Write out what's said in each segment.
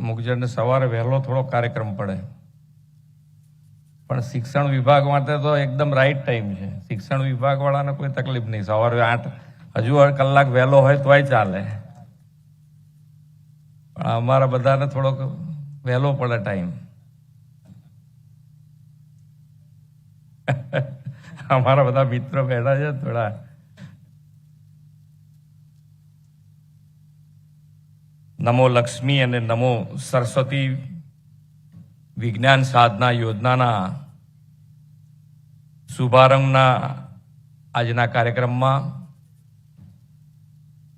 મુખજરને સવારે વહેલો થોડો કાર્યક્રમ પડે, પણ શિક્ષણ વિભાગ માટે તો એકદમ રાઈટ ટાઈમ છે. શિક્ષણ વિભાગ વાળાને કોઈ તકલીફ નહીં. સવારે 8 હજુ કલાક વહેલો હોય તોય ચાલે, પણ અમારા બધાને થોડોક વહેલો પડે ટાઈમ. અમારા બધા મિત્રો બેઠા છે થોડા. નમો લક્ષ્મી અને નમો સરસ્વતી વિજ્ઞાન સાધના યોજનાના શુભારંભના આજના કાર્યક્રમમાં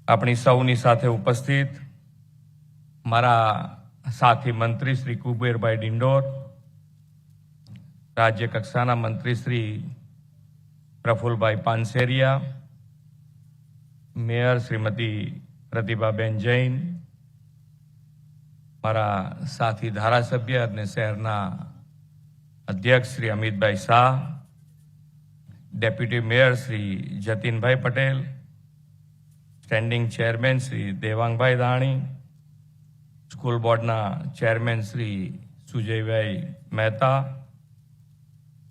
આપણી સૌની સાથે ઉપસ્થિત મારા સાથી મંત્રી શ્રી કુબેરભાઈ ડિંડોર, રાજ્ય કક્ષાના મંત્રી શ્રી પ્રફુલભાઈ પાનસેરિયા, મેયર શ્રીમતી પ્રતિભાબેન જૈન, મારા સાથી ધારાસભ્ય અને શહેરના અધ્યક્ષ શ્રી અમિતભાઈ શાહ, ડેપ્યુટી મેયર શ્રી જતીનભાઈ Patel, standing chairman Shri Devangbhai Dani, school બોર્ડના ચેરમેન શ્રી સુજયભાઈ મહેતા,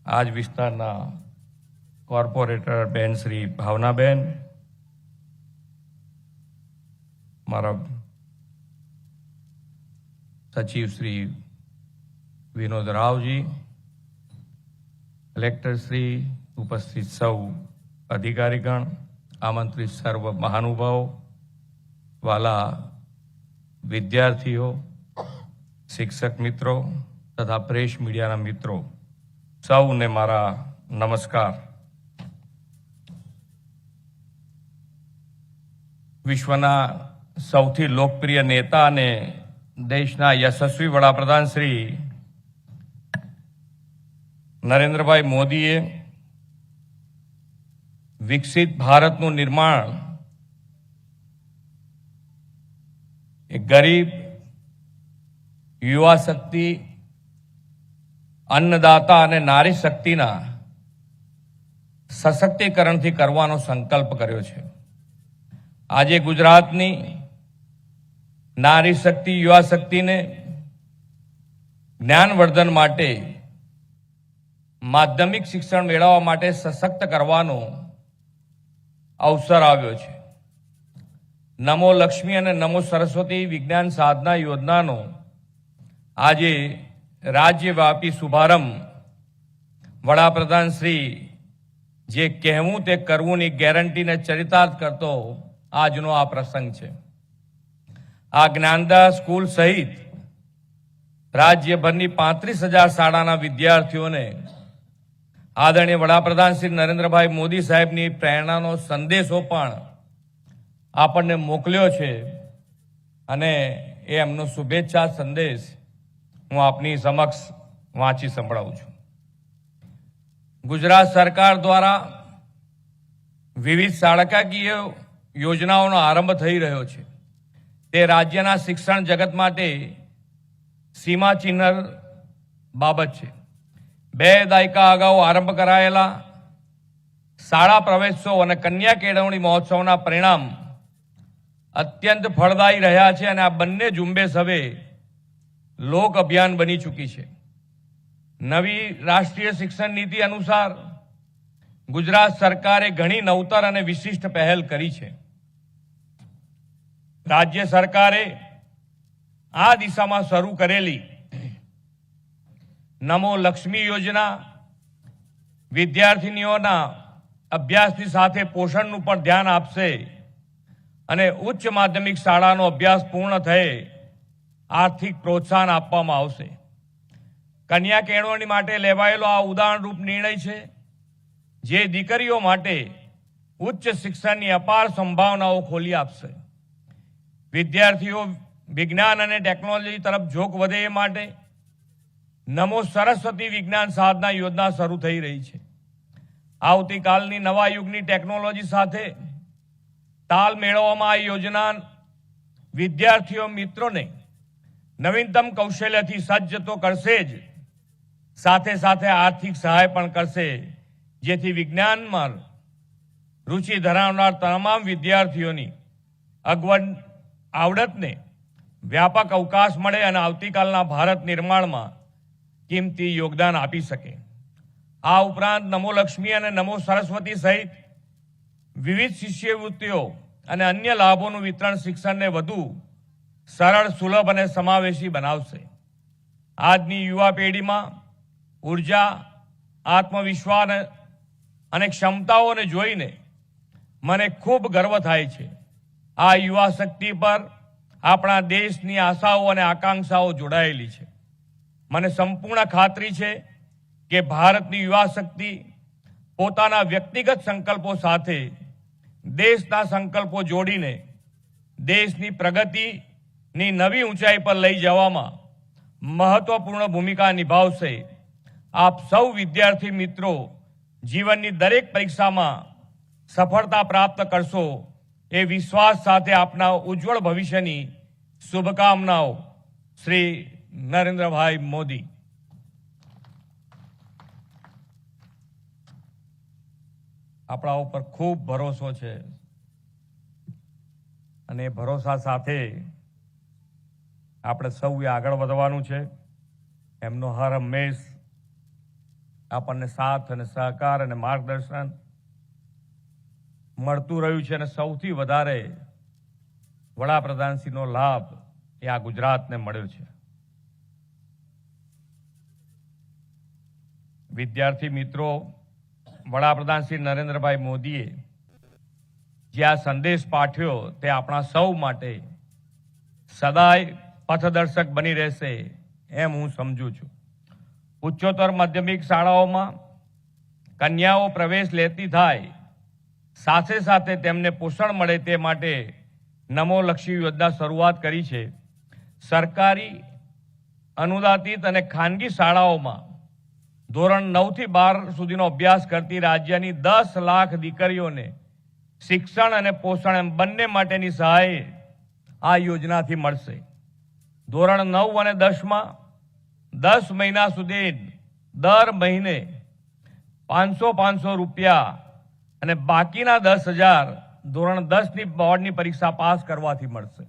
આજ વિસ્તારના કોર્પોરેટર બેન શ્રી ભાવનાબેન, મારા સચિવ શ્રી વિનોદ રાવજી, કલેક્ટર શ્રી, ઉપસ્થિત સૌ અધિકારીગણ, આમંત્રિત સર્વ મહાનુભાવો, વાલા વિદ્યાર્થીઓ, શિક્ષક મિત્રો તથા પ્રેસ મીડિયાના મિત્રો, સૌને મારા નમસ્કાર. વિશ્વના સૌથી લોકપ્રિય નેતા અને દેશના યશસ્વી વડાપ્રધાન શ્રી નરેન્દ્રભાઈ મોદીએ વિકસિત ભારતનું નિર્માણ એ ગરીબ, યુવા શક્તિ, અન્નદાતા અને નારી શક્તિના સશક્તિકરણથી કરવાનો સંકલ્પ કર્યો છે. આજે ગુજરાતની નારી શક્તિ, યુવા શક્તિને જ્ઞાનવર્ધન માટે, માધ્યમિક શિક્ષણ મેળવવા માટે સશક્ત કરવાનો અવસર આવ્યો છે. નમો લક્ષ્મી અને નમો સરસ્વતી વિજ્ઞાન સાધના યોજનાનો આજે રાજ્યવ્યાપી શુભારંભ વડાપ્રધાન શ્રી જે કહેવું તે કરવુંની ગેરંટીને ચરિતાર્થ કરતો આજનો આ પ્રસંગ છે. આ જ્ઞાનદા સ્કૂલ સહિત રાજ્યભરની 35,000 શાળાના વિદ્યાર્થીઓને આદરણીય વડાપ્રધાન શ્રી નરેન્દ્રભાઈ મોદી સાહેબની પ્રેરણાનો સંદેશો પણ આપણને મોકલ્યો છે અને એ એમનો શુભેચ્છા સંદેશ હું આપની સમક્ષ વાંચી સંભળાવું છું. ગુજરાત સરકાર દ્વારા વિવિધ શાળાકીય યોજનાઓનો આરંભ થઈ રહ્યો છે. તે રાજ્યના શિક્ષણ જગત માટે સીમાચિહ્ન બાબત છે. 2 દાયકા અગાઉ આરંભ કરાયેલા શાળા પ્રવેશોત્સવ અને કન્યા કેળવણી મહોત્સવના પરિણામ અત્યંત ફળદાયી રહ્યા છે અને આ બંને ઝુંબેશ હવે લોક અભિયાન બની ચૂકી છે. નવી રાષ્ટ્રીય શિક્ષણ નીતિ અનુસાર ગુજરાત સરકારે ઘણી નવતર અને વિશિષ્ટ પહેલ કરી છે. રાજ્ય સરકારે આ દિશામાં શરૂ કરેલી નમો લક્ષ્મી યોજના વિદ્યાર્થીનીઓના અભ્યાસની સાથે પોષણનું પણ ધ્યાન આપશે અને ઉચ્ચ માધ્યમિક શાળાનો અભ્યાસ પૂર્ણ થયે આર્થિક પ્રોત્સાહન આપવામાં આવશે. કન્યા કેળવણી માટે લેવાયેલો આ ઉદાહરણરૂપ નિર્ણય છે, જે દીકરીઓ માટે ઉચ્ચ શિક્ષણની અપાર સંભાવનાઓ ખોલી આપશે. વિદ્યાર્થીઓ વિજ્ઞાન અને ટેકનોલોજી તરફ ઝોક વધે એ માટે નમો સરસ્વતી વિજ્ઞાન સાધના યોજના શરૂ થઈ રહી છે. આવતીકાલની નવા યુગની ટેકનોલોજી સાથે તાલ મેળવવામાં આ યોજના વિદ્યાર્થીઓ મિત્રોને નવીનતમ કૌશલ્યથી સજ્જ તો કરશે જ, સાથે સાથે આર્થિક સહાય પણ કરશે, જેથી વિજ્ઞાનમાં રુચિ ધરાવનાર તમામ વિદ્યાર્થીઓની આવડતને વ્યાપક અવકાશ મળે અને આવતીકાલના ભારત નિર્માણમાં કિંમતી યોગદાન આપી શકે। આ ઉપરાંત નમો લક્ષ્મી અને નમો સરસ્વતી સહિત વિવિધ શિષ્યવૃત્તિઓ અને અન્ય લાભોનું વિતરણ શિક્ષણને વધુ સરળ, સુલભ અને સમાવેશી બનાવશે। આજની યુવા પેઢીમાં ઉર્જા, આત્મવિશ્વાસ અને ક્ષમતાઓને જોઈને મને ખૂબ ગર્વ થાય છે। આ યુવા શક્તિ પર આપણા દેશની આશાઓ અને આકાંક્ષાઓ જોડાયેલી છે। મને સંપૂર્ણ ખાતરી છે કે ભારતની યુવા શક્તિ પોતાના વ્યક્તિગત સંકલ્પો સાથે દેશના સંકલ્પો જોડીને દેશની પ્રગતિની નવી ઊંચાઈ પર લઈ જવામાં મહત્વપૂર્ણ ભૂમિકા નિભાવશે। આપ સૌ વિદ્યાર્થી મિત્રો જીવનની દરેક પરીક્ષામાં સફળતા પ્રાપ્ત કરશો એ વિશ્વાસ સાથે આપના ઉજ્જવળ ભવિષ્યની શુભકામનાઓ। શ્રી નરેન્દ્રભાઈ મોદી। આપણા ઉપર ખૂબ ભરોસો છે અને એ ભરોસા સાથે આપણે સૌએ આગળ વધવાનું છે। એમનો હર હંમેશ આપણને સાથ અને સહકાર અને માર્ગદર્શન મળતું રહ્યું છે અને સૌથી વધારે વડાપ્રધાનશ્રીનો લાભ એ આ ગુજરાતને મળ્યો છે। વિદ્યાર્થી મિત્રો, વડાપ્રધાન શ્રી નરેન્દ્રભાઈ મોદીએ જે આ સંદેશ પાઠવ્યો તે આપણા સૌ માટે સદાય પથદર્શક બની રહેશે એમ હું સમજુ છું। ઉચ્ચતર માધ્યમિક શાળાઓમાં કન્યાઓ પ્રવેશ લેતી થાય, સાથે સાથે તેમને પોષણ મળે તે માટે નમો લક્ષ્મી યોજના શરૂઆત કરી છે। સરકારી, અનુદાનિત અને ખાનગી શાળાઓમાં ધોરણ 9 થી 12 સુધીનો અભ્યાસ કરતી રાજ્યની 10 લાખ દીકરીઓને શિક્ષણ અને પોષણ એમ બંને માટેની સહાય આ યોજનાથી મળશે। ધોરણ 9 અને 10માં 10 મહિના સુધી દર મહિને 500 રૂપિયા અને બાકીના 10,000 ધોરણ 10ની બોર્ડની પરીક્ષા પાસ કરવાથી મળશે।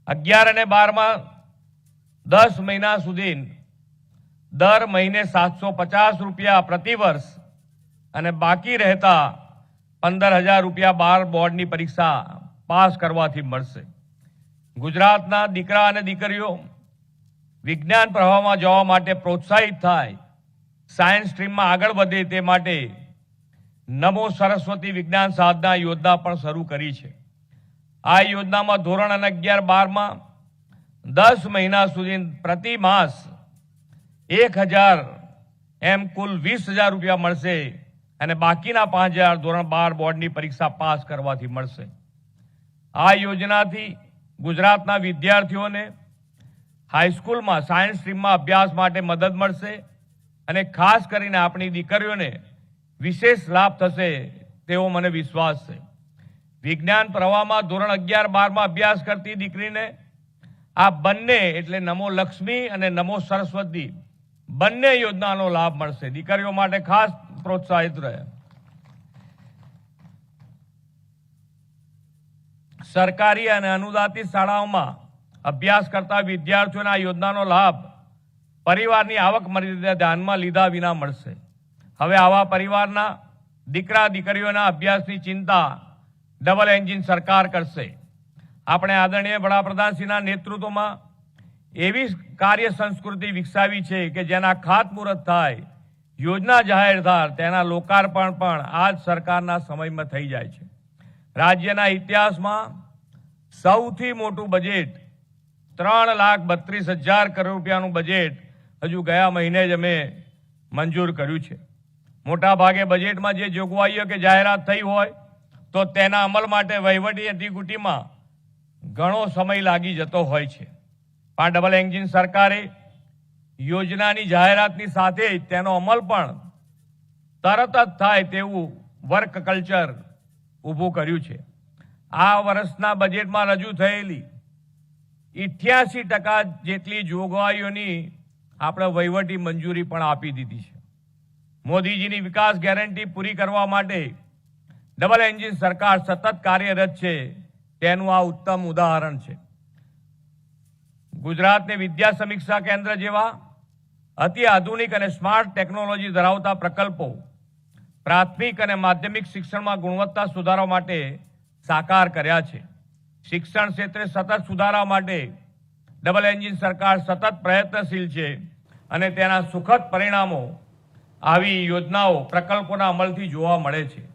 11 અને 12માં 10 મહિના સુધી દર મહિને 750 રૂપિયા પ્રતિ વર્ષ અને બાકી રહેતા 15,000 રૂપિયા 12 બોર્ડની પરીક્ષા પાસ કરવાથી મળશે। ગુજરાતના દીકરા અને દીકરીઓ વિજ્ઞાન પ્રવાહમાં જવા માટે પ્રોત્સાહિત થાય, સાયન્સ સ્ટ્રીમમાં આગળ વધે તે માટે નમો સરસ્વતી વિજ્ઞાન સાધના યોજના પણ શરૂ કરી છે। આ યોજનામાં ધોરણ 11-12માં 10 મહિના સુધી પ્રતિ માસ 1,000 એમ કુલ 20,000 રૂપિયા મળશે અને બાકીના 5,000 ધોરણ 12 બોર્ડની પરીક્ષા પાસ કરવાથી મળશે। આ યોજનાથી ગુજરાતના વિદ્યાર્થીઓને હાઈસ્કૂલમાં સાયન્સ સ્ટ્રીમમાં અભ્યાસ માટે મદદ મળશે અને ખાસ કરીને આપણી દીકરીઓને વિશેષ લાભ થશે તેવો મને વિશ્વાસ છે। વિજ્ઞાન પ્રવાહમાં ધોરણ 11-12માં અભ્યાસ કરતી દીકરીને આ બંને એટલે નમો લક્ષ્મી અને નમો સરસ્વતી બંને યોજનાનો લાભ મળશે। દીકરીઓ માટે ખાસ પ્રોત્સાહિત રહે। સરકારી અને અનુદાનિત શાળાઓમાં અભ્યાસ કરતા વિદ્યાર્થીઓને આ યોજનાનો લાભ પરિવારની આવક મર્યાદા ધ્યાનમાં લીધા વિના મળશે। હવે આવા પરિવારના દીકરા દીકરીઓના અભ્યાસની ચિંતા ડબલ એન્જિન સરકાર કરશે। આપણે આદરણીય વડાપ્રધાનશ્રીના નેતૃત્વમાં એવી કાર્ય સંસ્કૃતિ વિકસાવી છે કે જેના ખાતમુહૂર્ત થાય, યોજના જાહેર થાય, તેના લોકાર્પણ પણ આ જ સરકારના સમયમાં થઈ જાય છે। રાજ્યના ઇતિહાસમાં સૌથી મોટું બજેટ 3,32,000 કરોડ રૂપિયાનું બજેટ હજુ ગયા મહિને જ અમે મંજૂર કર્યું છે। મોટા ભાગે બજેટમાં જે જોગવાઈઓ કે જાહેરાત થઈ હોય તો તેના અમલ માટે વહીવટી અધિકૃતિમાં ઘણો સમય લાગી જતો હોય છે। પણ ડબલ એન્જિન સરકારે યોજનાની જાહેરાતની સાથે જ તેનો અમલ પણ તરત જ થાય તેવું વર્ક કલ્ચર ઊભું કર્યું છે। આ વર્ષના બજેટમાં રજૂ થયેલી 88% જેટલી જોગવાઈઓની આપણે વહીવટી મંજૂરી પણ આપી દીધી છે। મોદીજીની વિકાસ ગેરંટી પૂરી કરવા માટે ડબલ એન્જિન સરકાર સતત કાર્યરત છે તેનું આ ઉત્તમ ઉદાહરણ છે। ગુજરાતને વિદ્યા સમીક્ષા કેન્દ્ર જેવા અતિ આધુનિક અને સ્માર્ટ ટેકનોલોજી ધરાવતા પ્રકલ્પો પ્રાથમિક અને માધ્યમિક શિક્ષણમાં ગુણવત્તા સુધારવા માટે સાકાર કર્યા છે. શિક્ષણ ક્ષેત્રે સતત સુધારા માટે ડબલ એન્જિન સરકાર સતત પ્રયત્નશીલ છે અને તેના સુખદ પરિણામો આવી યોજનાઓ પ્રકલ્પોના અમલથી જોવા મળે છે.